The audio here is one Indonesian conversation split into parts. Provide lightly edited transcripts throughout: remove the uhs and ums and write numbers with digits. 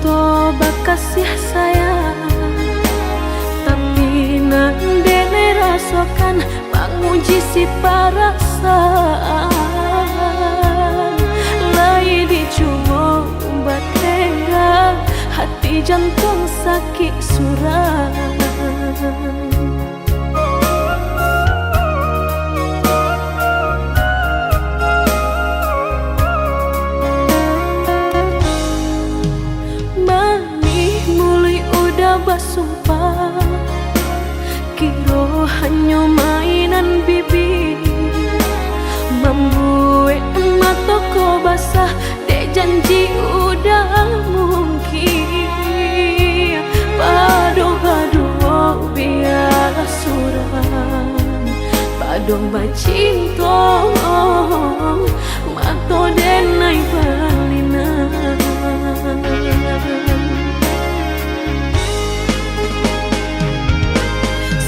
cinta bakasih sayang, tapi nandene rasakan menguji si perasaan. Lai dicuma batengga, hati jantung sakit suram. Basumpah kiro hanya mainan bibi, membuat mataku basah dek janji udah mungkin. Pado-pado biar suram, pado bacinta mato denai balinan.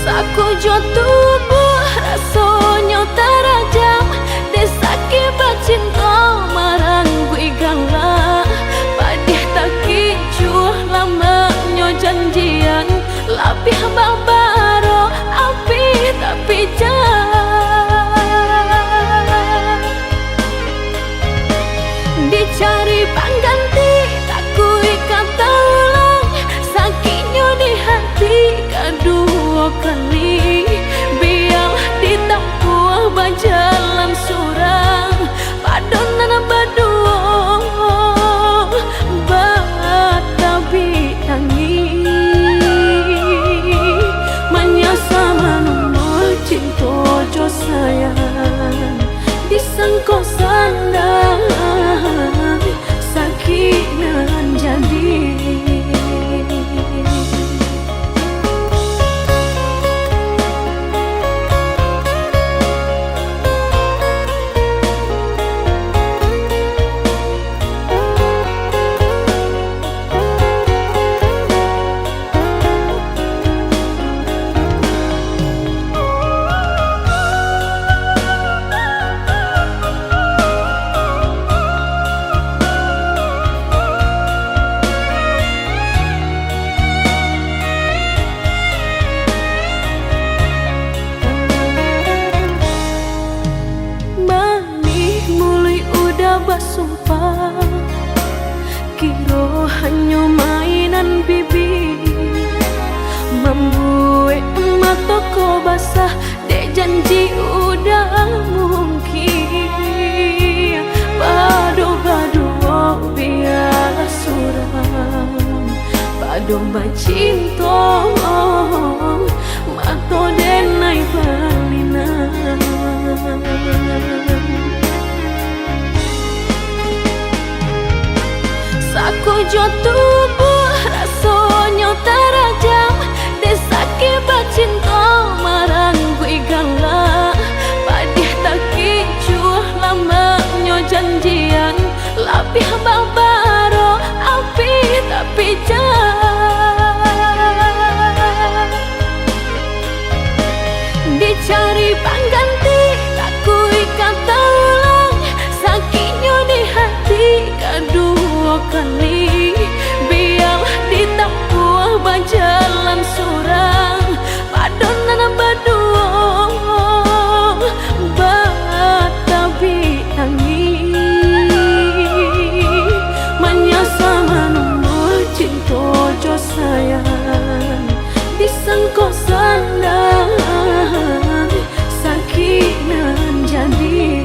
Aku jo tubuh rasanya terajam, desaki bacinta marang gue galak. Padih tak kicuh lamanya janjian, lapih babaro api tapi jah. Dicari pengganti tak kui kata ulang, sakitnya di hati kedua kali. Biarlah ditempuh berjalan surang, padonan berdua batabi tangi. Menyasa menunggu cinta jo sayang, disangko sandang sakit nan jadi. Basumpah kiro hanya mainan bibi, membuat mataku basah dek janji udah mungkin. Pado-pado biar suram, pado bacinta mato denai balinan. Aku jo tubuh rasanya terajam, desaki bacinta marang gue galak. Padih tak kicuh lamanya janjian, lapih babaro api tapi jah. Dicari pengganti tak kui kata ulang, sakitnya di hati kedua kali. Biarlah ditempuh berjalan surang, padonan berdua batabi tangi. Menyasa menunggu cinta jo sayang, disangko sandang sakit nan jadi.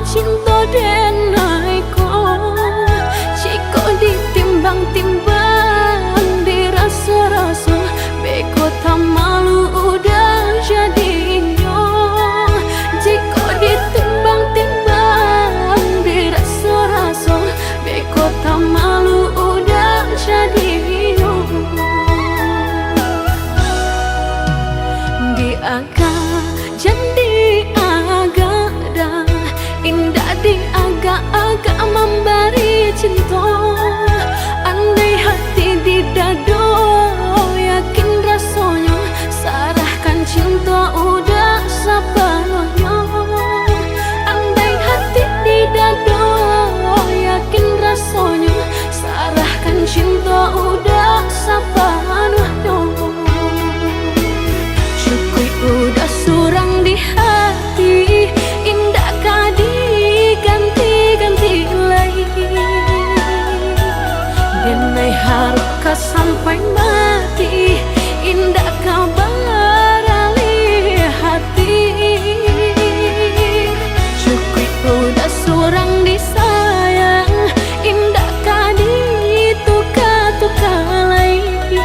cinta denai ko, jika ditimbang-timbang dirasa-rasa, beko tak malu udah jadinya. Jika ditimbang-timbang dirasa-rasa, beko tak malu udah jadinya. Di agak jadi agak dah, indah di agak-agak memberi cinta. Andai hati di dado yakin rasanya, sarahkan cinta udah sepenuhnya. Andai hati di dado yakin rasanya, sarahkan cinta udah sepenuhnya. Syukui udah surang di hati, indah kadi ganti-ganti lagi. Denai harka sampai mati, indah kabar ali hati. Syukui udah surang disayang, indah kadi tuka-tuka lagi.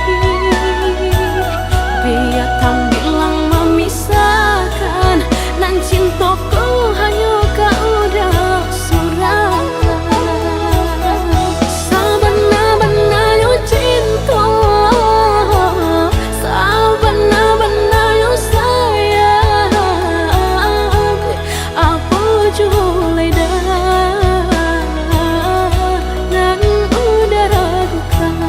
Biar tak bilang memisahkan, nan cintaku hanya kau udah surahkan. Sebenar-benarnya cinta, sebenar-benarnya sayang, apa julai dah dan udah ragukan.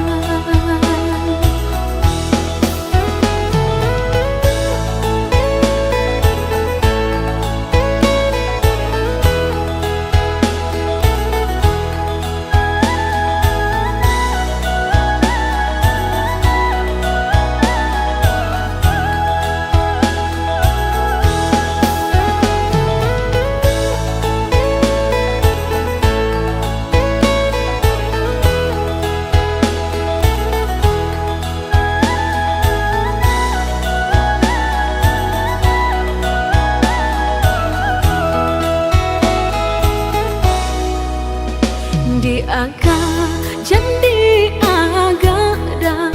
Di agak jadi agak dah,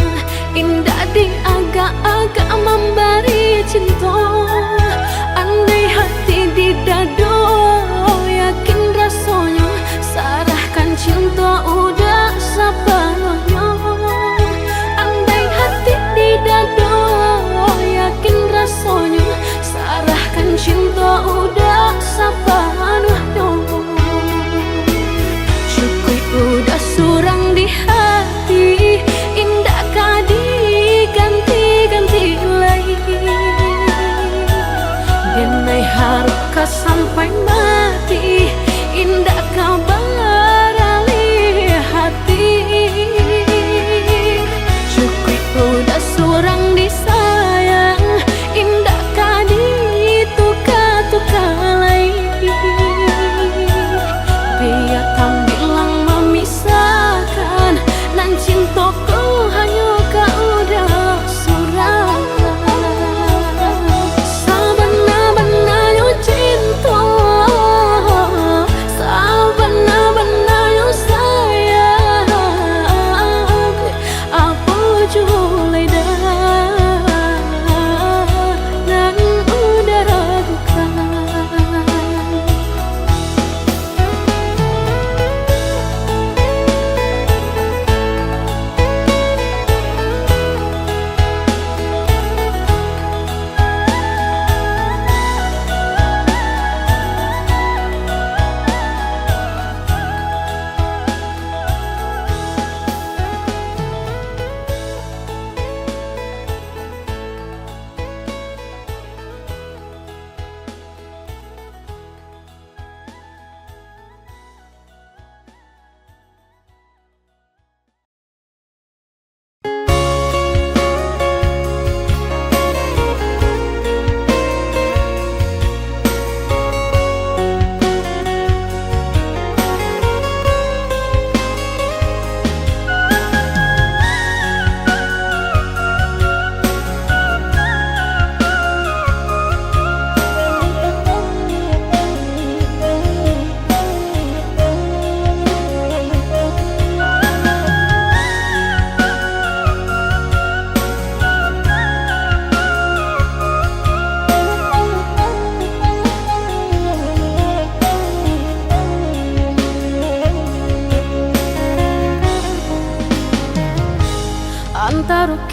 indah di agak-agak memberi cinta. Andai hati di dado yakin rasanya, sarahkan cinta udah sepenuhnya. Andai hati di dado yakin rasanya, sarahkan cinta udah sepenuhnya. Syukui udah surang di hati,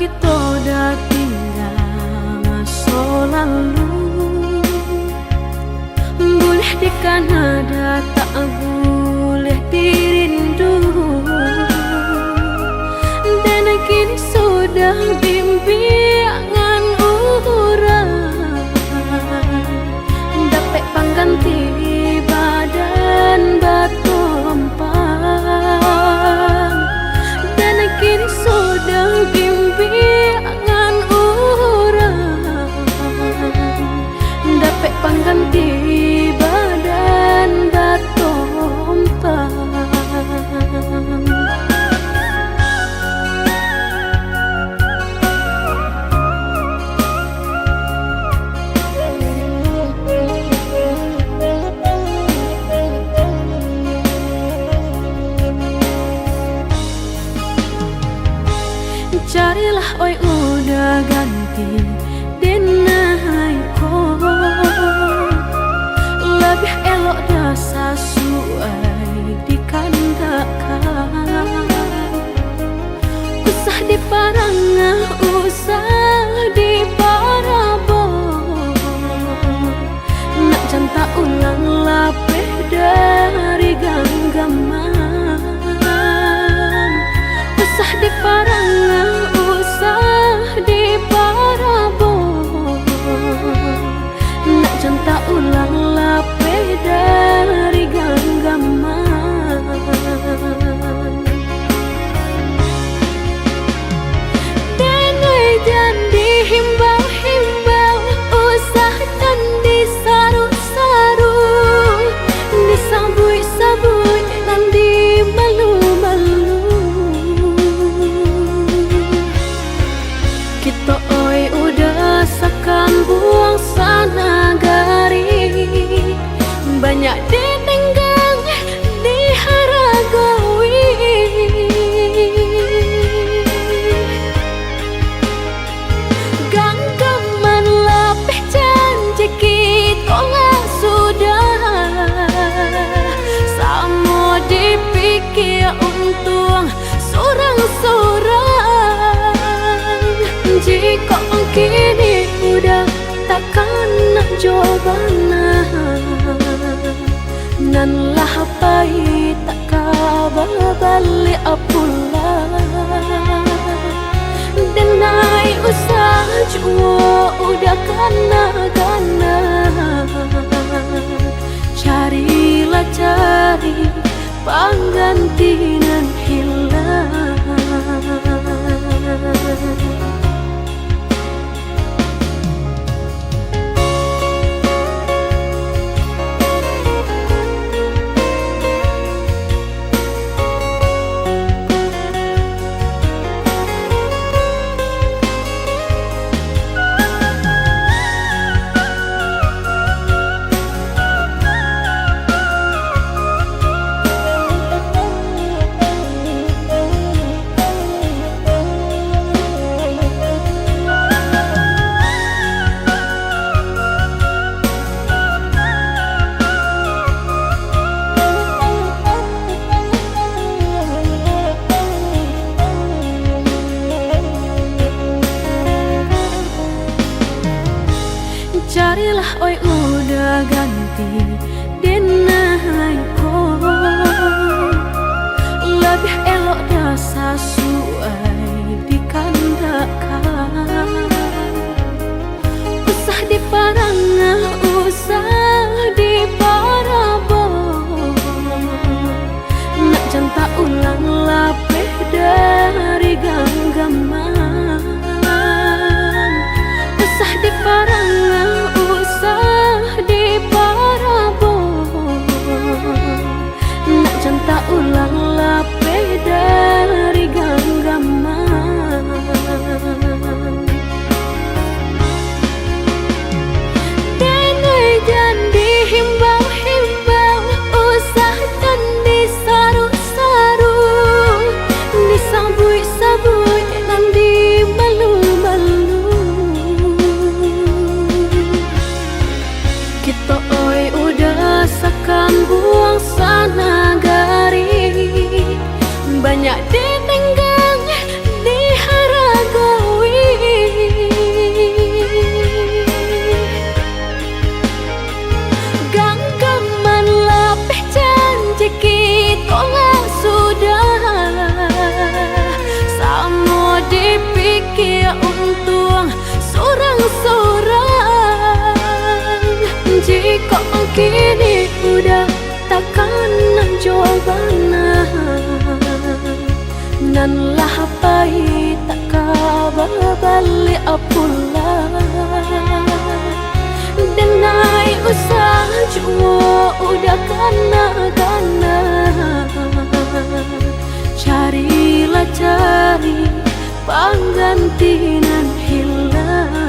kita udah tinggal masa lalu, boleh di Kanada tak boleh dirindu. Dan kini sudah bimbingan orang, dapat pengganti badan batumpang. Dan kini sudah bimbingan orang, dapat pengganti badan batumpang. Carilah oi udah ganti denai ko, lebih elok dah sesuai dikandakan. Usah diparangah, usah diparabon, nak janta ulang lapeh dari genggaman. Usah diparangah, usah diparabon, nak janta ulang lapeh dari genggaman. Denai dan dihimbau-himbau, usah dan disaru-saru, disabui-sabui dan dimalu-malu. Kita oi udah sakan buang sana gari, banyak ditenggang diharagawi. Genggaman lapeh janji kita lah sudah, sama dipikir untung sorang-sorang. Jika kini udah takkan nak jawabana, nan lah pai tak kabar balik pula. Denai usah jua udah kana-kana, carilah cari pengganti nan hilang. Carilah oi udah ganti denai ko, lebih elok dah sesuai dikandakan. Usah diparangah, usah diparabon, nak janta ulang lapeh dari genggaman. Usah diparangah, usah diparabon, nak janta ulang lapeh dari genggaman. Denai dan dihimbau-himbau, usah dan disaru-saru, disambut jobana nan lah pai tak kabar balik apula denai usah jua udah kana carilah cari pengganti nan hilang.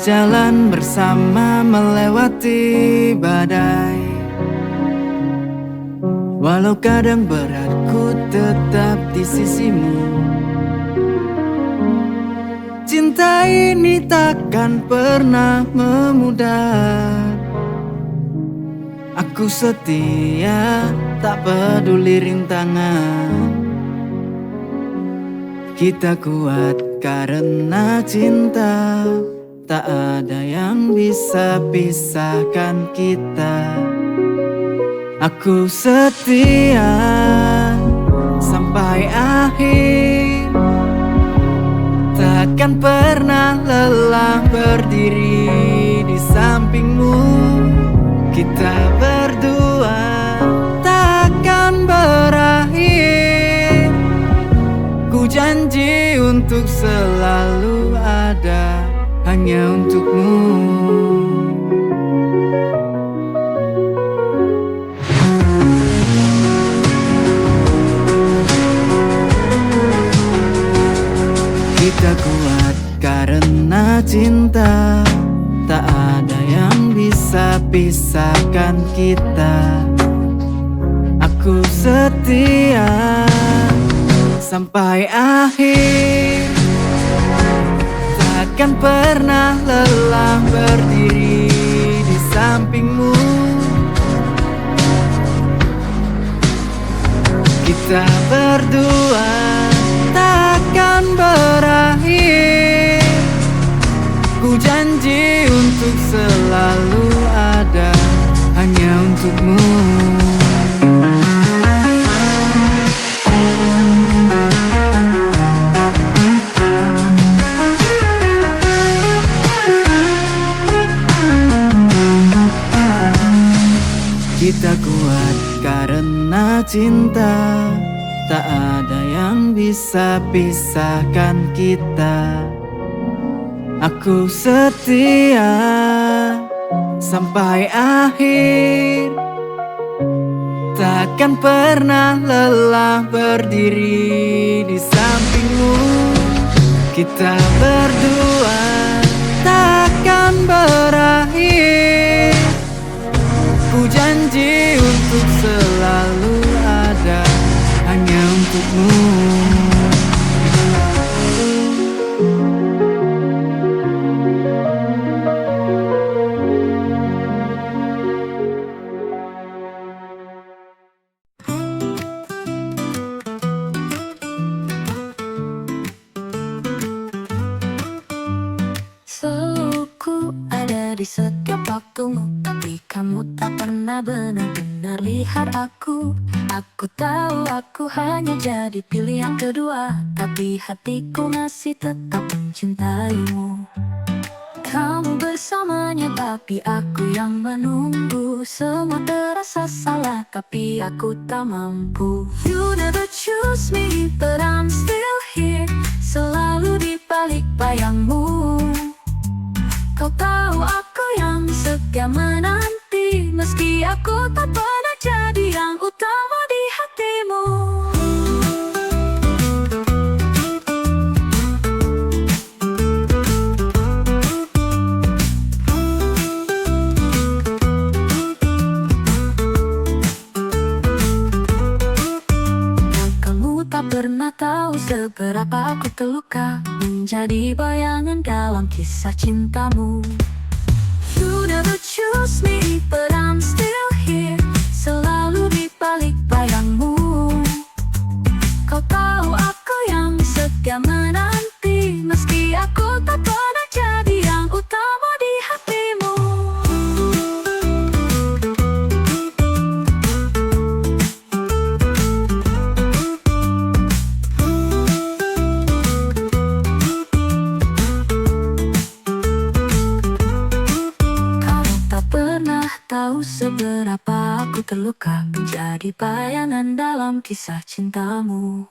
Berjalan bersama melewati badai. Walau kadang berat, ku tetap di sisimu. Cinta ini takkan pernah memudar. Aku setia, tak peduli rintangan. Kita kuat karena cinta, tak ada yang bisa pisahkan kita. Aku setia sampai akhir, takkan pernah lelah berdiri di sampingmu. Kita berdua takkan berakhir. Ku janji untuk selalu ada hanya untukmu. Kita kuat karena cinta, tak ada yang bisa pisahkan kita. Aku setia sampai akhir, takkan pernah lelah berdiri di sampingmu. Kita berdua takkan berakhir. Ku janji untuk selalu ada hanya untukmu. Kita kuat karena cinta, tak ada yang bisa pisahkan kita. Aku setia sampai akhir, takkan pernah lelah berdiri di sampingmu. Kita berdua takkan berakhir. Ku janji untuk selalu ada hanya untukmu. Selalu ada di setiap waktumu, tapi kamu tak pernah benar-benar lihat aku. Aku tahu aku hanya jadi pilihan kedua, tapi hatiku masih tetap mencintaimu. Kamu bersamanya tapi aku yang menunggu. Semua terasa salah tapi aku tak mampu. You never choose me but I'm still here, selalu di balik bayangmu. Kau tahu aku yang setia menanti, meski aku tak pernah jadi yang utama di hatimu. Kamu tak pernah tahu seberapa aku terluka, menjadi bayangan dalam kisah cintamu. You never choose me but I'm still here, selalu di balik bayangmu. Kau tahu aku yang setia menanti, meski aku tak pernah jadi yang utama di hatimu. Tahu seberapa aku terluka, menjadi bayangan dalam kisah cintamu.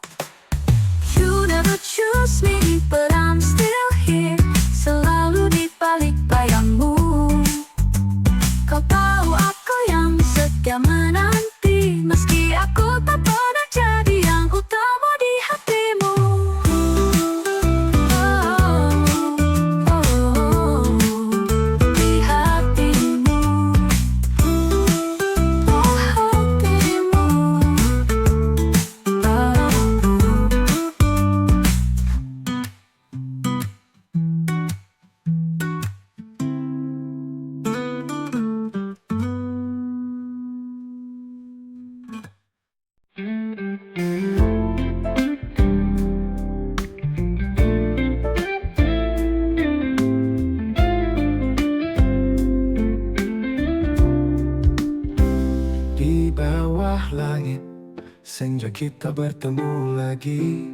You never choose me but I'm still here, selalu di balik bayangmu. Kau tahu aku yang setia menanti, meski aku tak pernah jadi yang utama di hatimu. Oh, oh, oh, oh. kita bertemu lagi.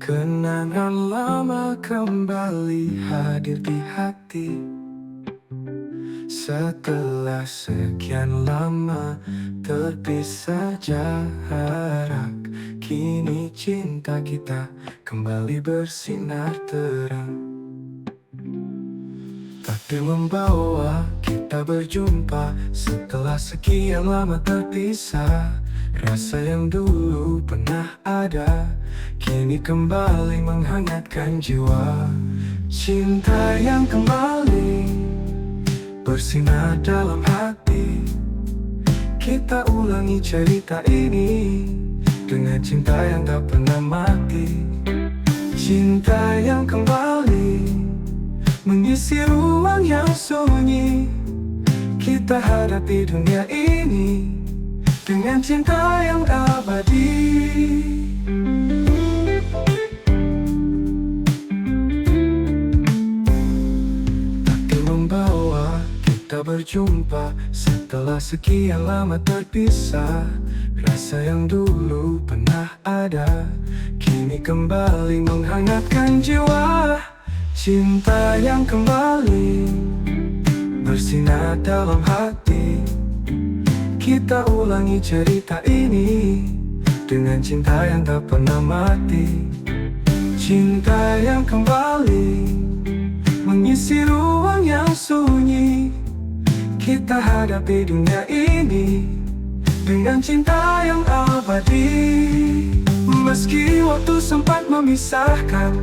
Kenangan lama kembali hadir di hati. Setelah sekian lama terpisah jarak, kini cinta kita kembali bersinar terang. Takdir membawa kita berjumpa setelah sekian lama terpisah. Rasa yang dulu pernah ada kini kembali menghangatkan jiwa. Cinta yang kembali bersinar dalam hati. Kita ulangi cerita ini dengan cinta yang tak pernah mati. Cinta yang kembali mengisi ruang yang sunyi. Kita hadapi dunia ini dengan cinta yang abadi. Takdir membawa kita berjumpa setelah sekian lama terpisah. Rasa yang dulu pernah ada kini kembali menghangatkan jiwa. Cinta yang kembali bersinar dalam hati. Kita ulangi cerita ini dengan cinta yang tak pernah mati. Cinta yang kembali mengisi ruang yang sunyi. Kita hadapi dunia ini dengan cinta yang abadi. Meski waktu sempat memisahkan,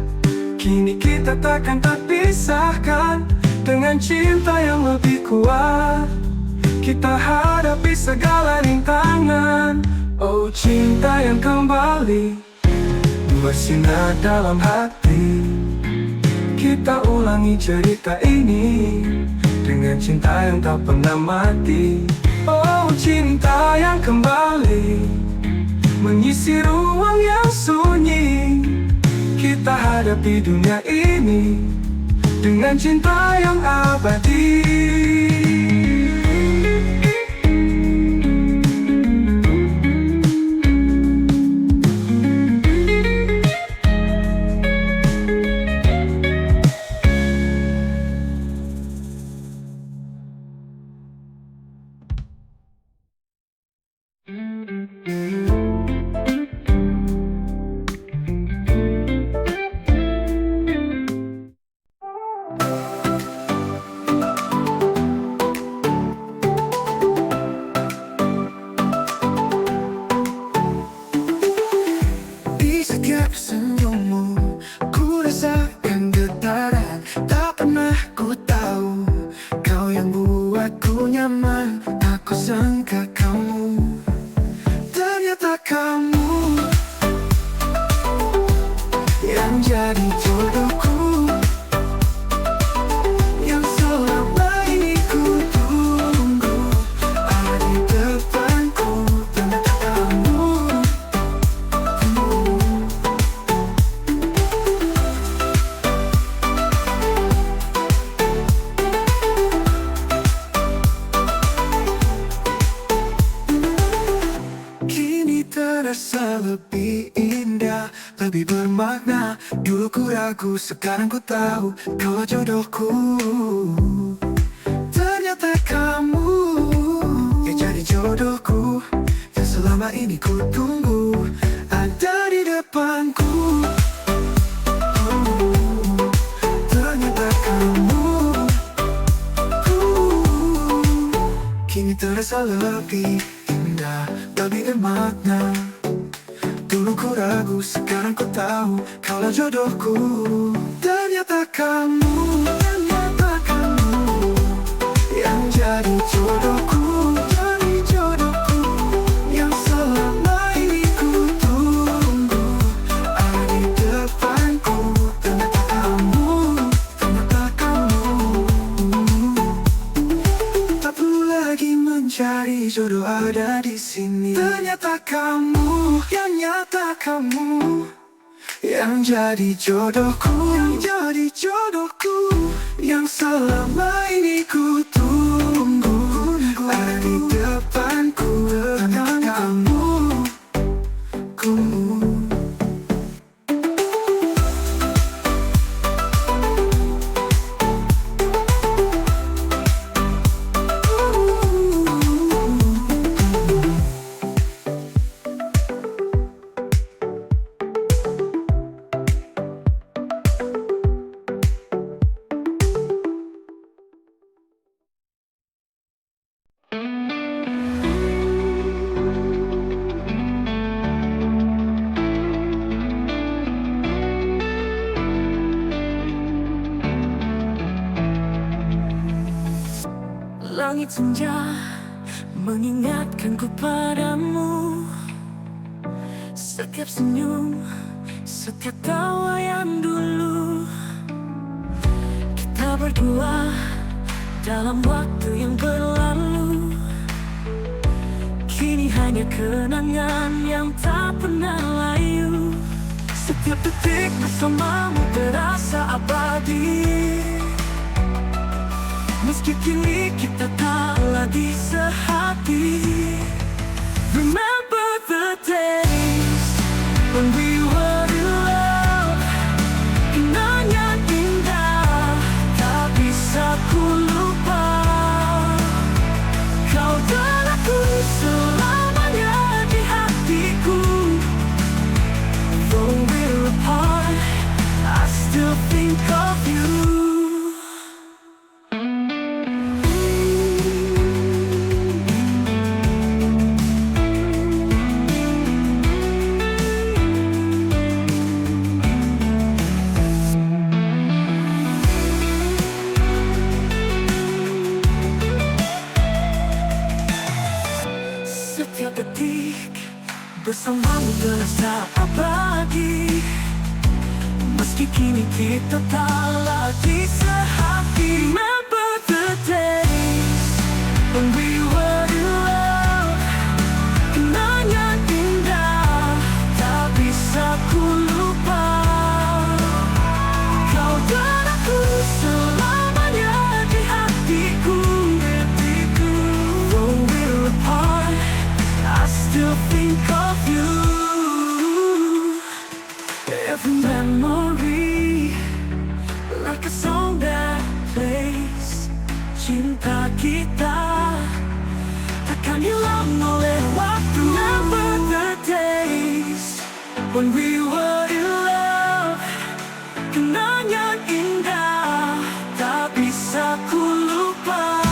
kini kita takkan terpisahkan. Dengan cinta yang lebih kuat, kita hadapi segala rintangan. Oh, cinta yang kembali bersinar dalam hati. Kita ulangi cerita ini dengan cinta yang tak pernah mati. Oh, cinta yang kembali mengisi ruang yang sunyi. Kita hadapi dunia ini dengan cinta yang abadi. Di setiap senyummu ku rasakan getaran. Tak pernah ku tahu kau yang buatku nyaman. Aku sangka kamu, ternyata kamu yang jadi jodohku, yang selama ini ku tunggu. Ada di depanku, ternyata kamu. Kini terasa lebih indah, lebih bermakna. Dulu ku ragu, sekarang ku tahu kau jodohku. Ternyata kamu yang jadi jodohku, yang selama ini ku tunggu. Ada di depanku. Ternyata kamu. Kini terasa lebih indah, lebih bermakna. Dulu ku ragu, sekarang ku tahu kaulah jodohku. Ternyata kamu yang jadi jodohku, yang selama ini ku tunggu. Ada di depanku, ternyata kamu. Tak perlu lagi mencari jodoh, ada di sini. Ternyata kamu, yang nyata kamu, yang jadi jodohku, yang selama ini ku tunggu. Ada di depanku, ternyata kamu. langit senja mengingatkanku padamu. Setiap senyum, setiap tawa yang dulu kita berdua dalam waktu yang berlalu, kini hanya kenangan yang tak pernah layu. Setiap detik bersamamu terasa abadi, meski kini kita tak lagi sehati. Remember the days when we were in love. Kenangan indah tak bisa ku lupa. Kau dan aku selamanya di hatiku. Though we're apart, I still think of you. Setiap detik bersamamu terasa abadi, meski kini kita tak lagi sehati. Remember the days when we were in love. Kenangan indah tak bisa ku lupa. Kau dan aku selamanya di hatiku. Though we're apart, I still think of you. Every memory, like a song that plays. Cinta kita takkan hilang oleh waktu. Remember the days when we were in love. Kenangan indah tak bisa ku lupa.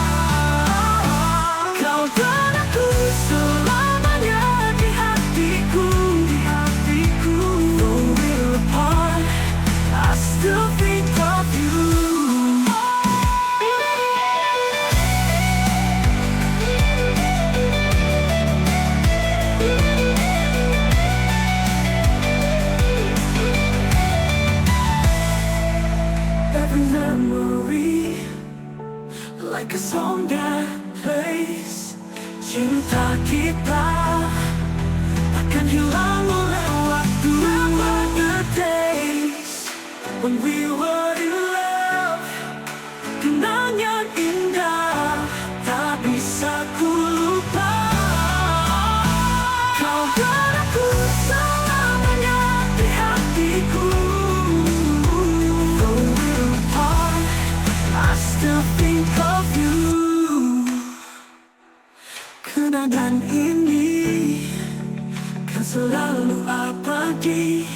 Kau dan aku selamanya di hatiku. Though we're apart, I still think of you. Every memory, like a song that plays. Cinta kita takkan hilang oleh waktu. Remember the days when we were in love. Kenangan indah tak bisa ku lupa. Kau dan aku selamanya di hatiku. Though we're apart, I still think of you. Kenangan ini kan selalu abadi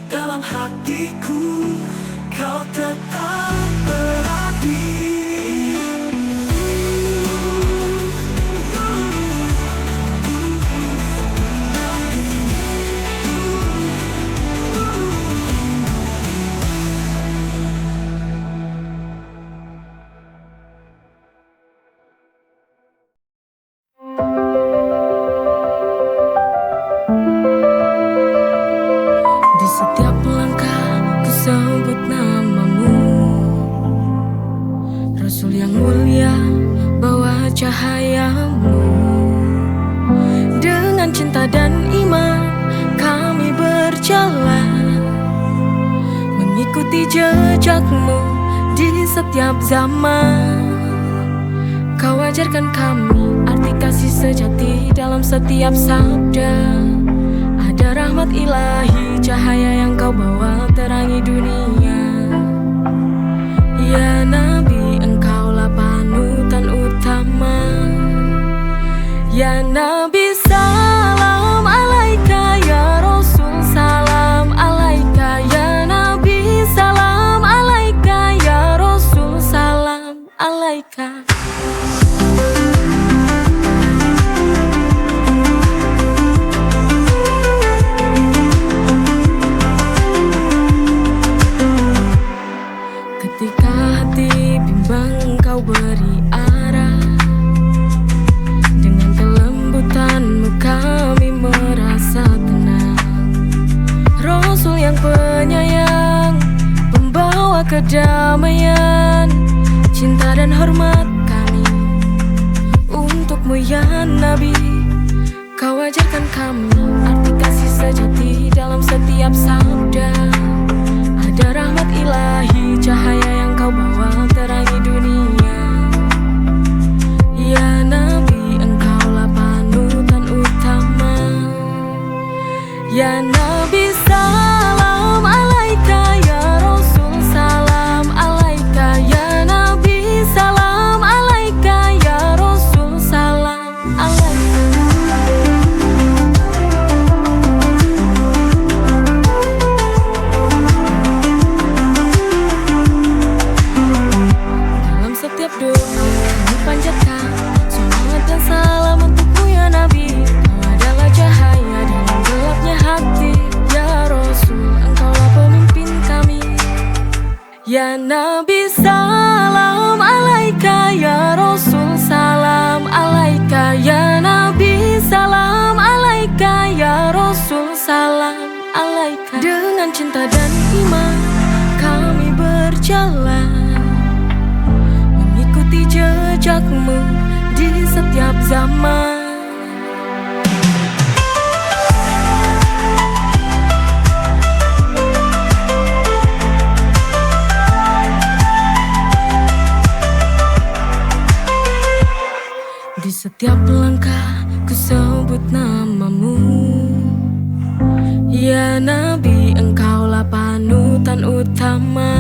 dalam hatiku. Kau tetap berarti. Di setiap langkah ku sebut namamu, Rasul yang mulia bawa cahayamu. Dengan cinta dan iman kami berjalan, mengikuti jejakmu di setiap zaman. Kau ajarkan kami arti kasih sejati dalam setiap sabda. Ada rahmat ilahi, cahaya yang kau bawa terangi dunia. Ya Nabi, engkaulah panutan utama. Ya Nabi, salam alaika. Ya Rasul, salam alaika. Ya Nabi, salam alaika. Ya Rasul, salam alaika. Ketika hati Nabi yang penyayang, pembawa kedamaian, cinta dan hormat kami untukmu ya Nabi. Kau ajarkan kami arti kasih sejati dalam setiap sabda. Ada rahmat ilahi, cahaya yang kau bawa terangi dunia. Ya Nabi, engkaulah panutan utama. Ya Nabi, salam alaika. Ya Rasul, salam alaika. Ya Nabi, salam alaika. Ya Rasul, salam alaika. Dalam setiap doa kami panjatkan salawat dan salam untukmu ya Nabi. Kau adalah cahaya dalam gelapnya hati. Ya Rasul, engkaulah pemimpin kami. Ya Nabi, salam alaika. Ya Rasul, salam alaika. Ya Nabi, salam alaika. Ya Rasul, salam alaika. Dengan cinta dan iman kami berjalan, mengikuti jejakmu di setiap zaman. Di setiap langkah ku sebut namamu. Ya Nabi, engkaulah panutan utama.